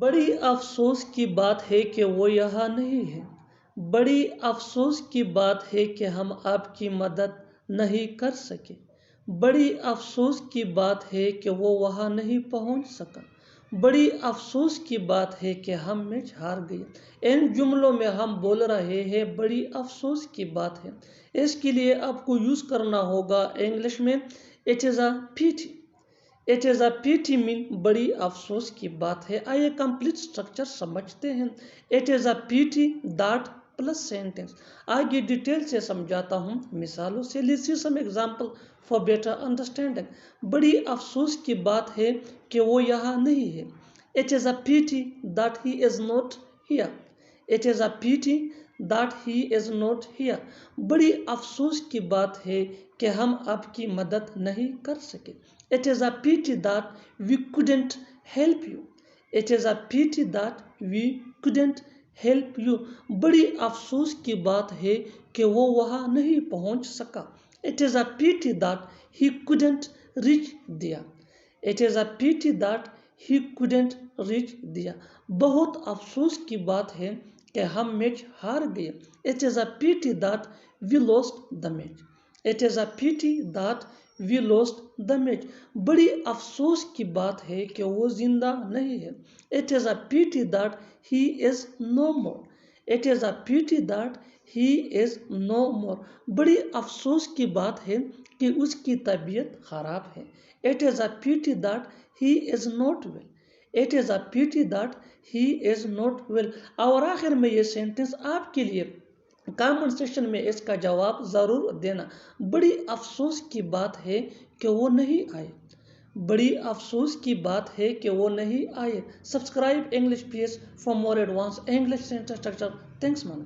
बड़ी अफसोस की बात है कि वो यहाँ नहीं है। बड़ी अफसोस की बात है कि हम आपकी मदद नहीं कर सके। बड़ी अफसोस की बात है कि वो वहाँ नहीं पहुँच सका। बड़ी अफसोस की बात है कि हम मैच हार गए। इन जुमलों में हम बोल रहे हैं बड़ी अफसोस की बात है। इसके लिए आपको यूज़ करना होगा इंग्लिश में it is a pity। It is a pity mean बड़ी अफसोस की बात है। आइए कंप्लीट स्ट्रक्चर समझते हैं। It is a pity that plus sentence. आगे डिटेल से समझाता हूँ मिसालों से। Let's see some example for better understanding. बड़ी अफसोस की बात है कि वो यहाँ नहीं है। It is a pity that he is not here. It is a pity that he is not here. बड़ी अफसोस की बात है कि हम आपकी मदद नहीं कर सके। It is a pity that we couldn't help you. It is a pity that we couldn't help you. बड़ी अफसोस की बात है कि वो वहाँ नहीं पहुँच सका। It is a pity that he couldn't reach there. It is a pity that he couldn't reach there. बहुत अफसोस की बात है कि हम मैच हार गए। It is a pity that we lost the match. It is a pity that we lost the match. बड़ी अफसोस की बात है कि वो जिंदा नहीं है। It is a pity that he is no more. It is a pity that he is no more. बड़ी अफसोस की बात है कि उसकी तबीयत खराब है। It is a pity that he is not well. It is a pity that he is not well. और आखिर में ये सेंटेंस आपके लिए कमेंट सेक्शन में इसका जवाब ज़रूर देना। बड़ी अफसोस की बात है कि वो नहीं आए। बड़ी अफसोस की बात है कि वो नहीं आए। Subscribe English PS for more advance English sentence structure. Thanks माना।